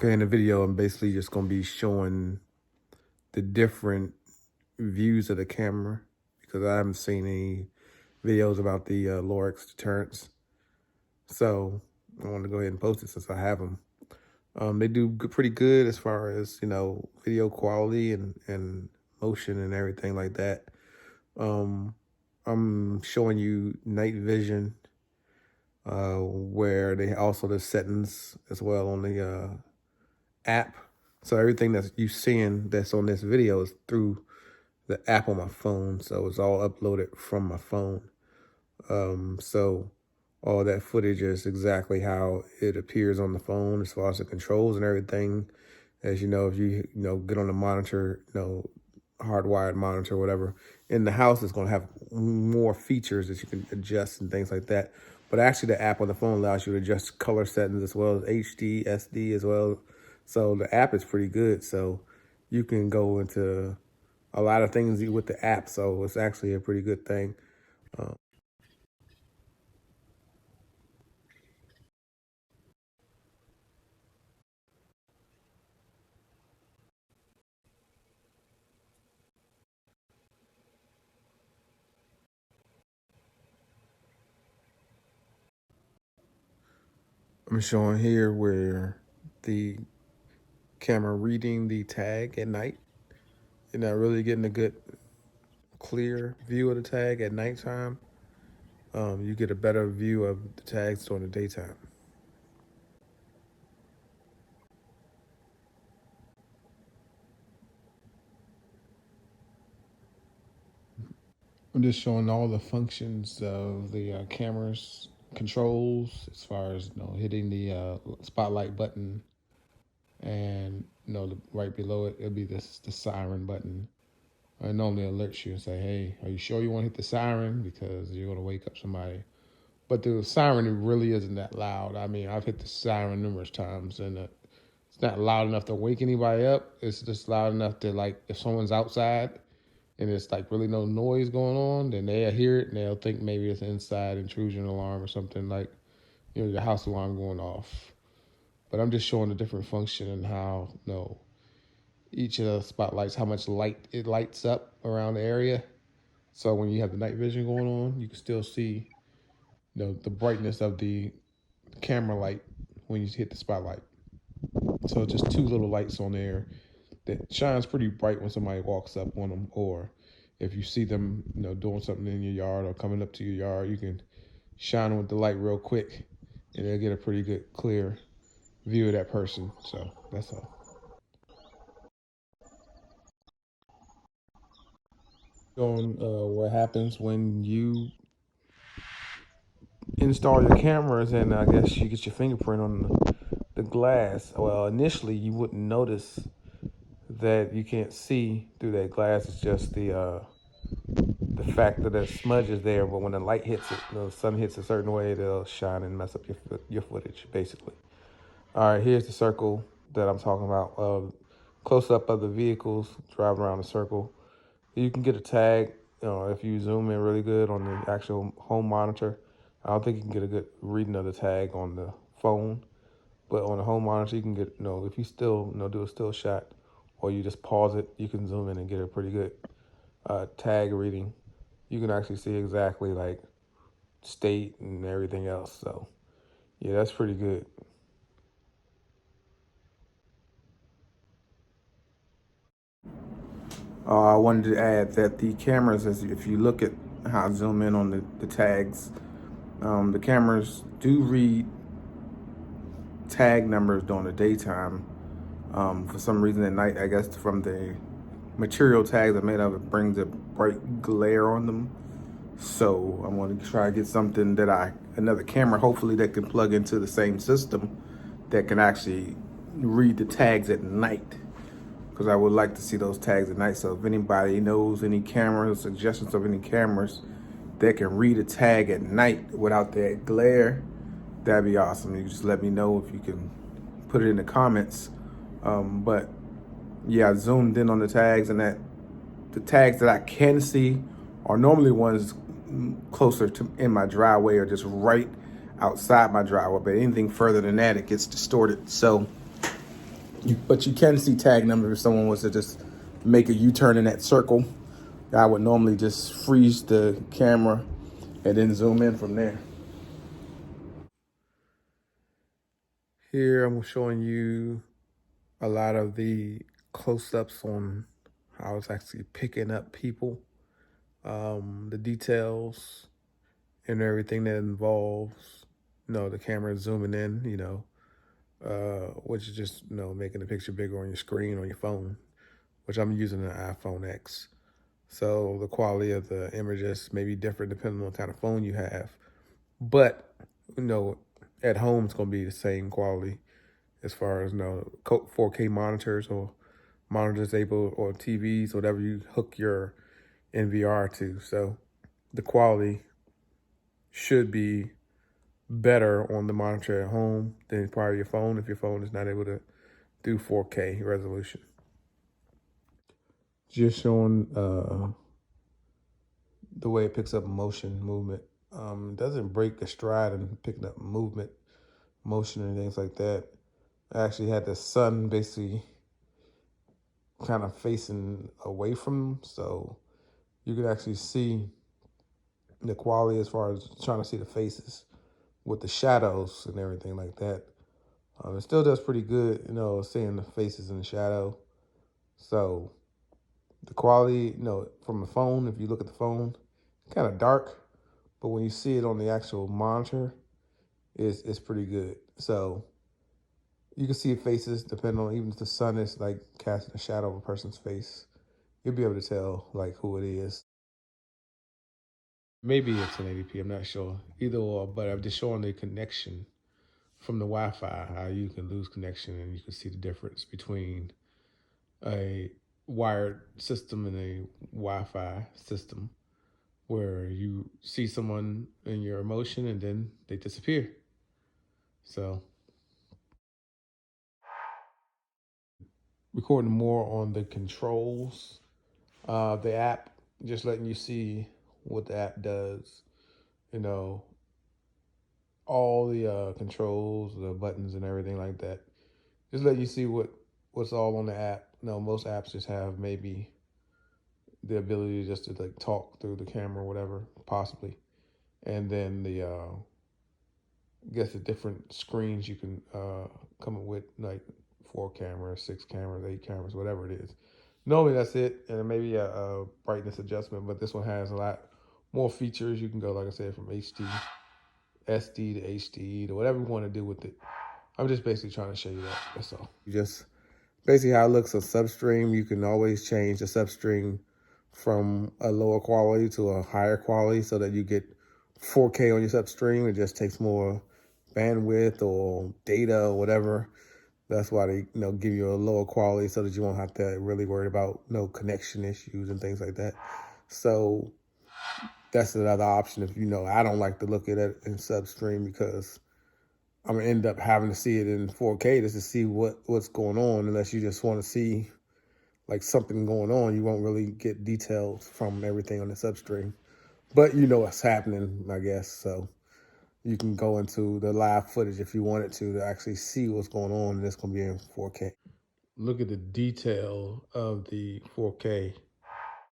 Okay, in the video, I'm basically just going to be showing the different views of the camera because I haven't seen any videos about the Lorex Deterrence. So I want to go ahead and post it since I have them. They do pretty good as far as, video quality and motion and everything like that. I'm showing you night vision, where they also the settings as well on the app. So everything that you seeing that's on this video is through the app on my phone. So it's all uploaded from my phone. So all that footage is exactly how it appears on the phone as far as the controls and everything. As you know, if you get on the monitor, hardwired monitor, whatever, in the house, it's going to have more features that you can adjust and things like that. But actually, the app on the phone allows you to adjust color settings as well as HD, SD as well. So the app is pretty good. So you can go into a lot of things with the app. So it's actually a pretty good thing. I'm showing here where the camera reading the tag at night. You're not really getting a good, clear view of the tag at nighttime. You get a better view of the tags during the daytime. I'm just showing all the functions of the camera's controls as far as hitting the spotlight button, and right below it, it'll be the siren button. It normally alerts you and say, "Hey, are you sure you want to hit the siren because you're gonna wake up somebody?" But the siren really isn't that loud. I mean, I've hit the siren numerous times, and it's not loud enough to wake anybody up. It's just loud enough to, like, if someone's outside and it's like really no noise going on, then they'll hear it and they'll think maybe it's an inside intrusion alarm or something, like, your house alarm going off. But I'm just showing the different function and how, each of the spotlights, how much light it lights up around the area. So when you have the night vision going on, you can still see, the brightness of the camera light when you hit the spotlight. So just two little lights on there that shines pretty bright when somebody walks up on them, or if you see them, doing something in your yard or coming up to your yard, you can shine them with the light real quick, and they'll get a pretty good, clear view of that person. So that's all. Showing what happens when you install your cameras, and I guess you get your fingerprint on the glass. Well, initially you wouldn't notice that you can't see through that glass. It's just the fact that that smudge is there, but when the light hits it, the sun hits a certain way, they'll shine and mess up your footage, basically. All right, here's the circle that I'm talking about. Close up of the vehicles driving around the circle. You can get a tag, if you zoom in really good on the actual home monitor. I don't think you can get a good reading of the tag on the phone, but on the home monitor, you can get, if you still, do a still shot, or you just pause it, you can zoom in and get a pretty good tag reading. You can actually see exactly, like, state and everything else. So yeah, that's pretty good. I wanted to add that the cameras, as if you look at how I zoom in on the tags, the cameras do read tag numbers during the daytime. For some reason at night, I guess from the material tags are made of, it brings a bright glare on them. So I'm going to try to get something another camera, hopefully, that can plug into the same system that can actually read the tags at night, because I would like to see those tags at night. So if anybody knows any cameras, suggestions of any cameras that can read a tag at night without that glare, that'd be awesome. You just let me know if you can put it in the comments. But yeah, I zoomed in on the tags, and the tags that I can see are normally ones closer to in my driveway or just right outside my driveway. But anything further than that, it gets distorted. So But you can see tag numbers if someone was to just make a U-turn in that circle. I would normally just freeze the camera and then zoom in from there. Here I'm showing you a lot of the close-ups on how it's actually picking up people, the details and everything that involves, the camera zooming in, which is just, making the picture bigger on your screen on your phone, which I'm using an iPhone X. So the quality of the images may be different depending on what kind of phone you have. But, at home it's going to be the same quality as far as, 4K monitors or monitors able or TVs, whatever you hook your NVR to. So the quality should be better on the monitor at home than probably your phone if your phone is not able to do 4K resolution. Just showing the way it picks up motion, movement. It doesn't break a stride in picking up movement, motion, and things like that. I actually had the sun basically kind of facing away from them, so you could actually see the quality as far as trying to see the faces with the shadows and everything like that. It still does pretty good, seeing the faces in the shadow. So the quality, from the phone, if you look at the phone, kind of dark, but when you see it on the actual monitor, it's pretty good. So you can see faces depending on, even if the sun is like casting a shadow of a person's face, you'll be able to tell like who it is. Maybe it's 1080p, I'm not sure. Either or, but I'm just showing the connection from the Wi-Fi, how you can lose connection and you can see the difference between a wired system and a Wi-Fi system, where you see someone in your emotion and then they disappear. So recording more on the controls, the app, just letting you see what the app does, you know, all the controls, the buttons and everything like that. Just let you see what's all on the app. Most apps just have maybe the ability just to like talk through the camera or whatever, possibly. And then I guess the different screens you can come up with, like 4 cameras, 6 cameras, 8 cameras, whatever it is. Normally that's it, and maybe a brightness adjustment, but this one has a lot more features. You can go, like I said, from HD, SD to HD to whatever you want to do with it. I'm just basically trying to show you that. That's all. Just basically how it looks on substream. You can always change the substream from a lower quality to a higher quality so that you get 4K on your substream. It just takes more bandwidth or data or whatever. That's why they give you a lower quality so that you won't have to really worry about no connection issues and things like that. So that's another option if I don't like to look at it in substream, because I'm gonna end up having to see it in 4K just to see what's going on. Unless you just want to see like something going on, you won't really get details from everything on the substream. But you know what's happening, I guess. So you can go into the live footage if you wanted to actually see what's going on, and it's gonna be in 4K. Look at the detail of the 4K.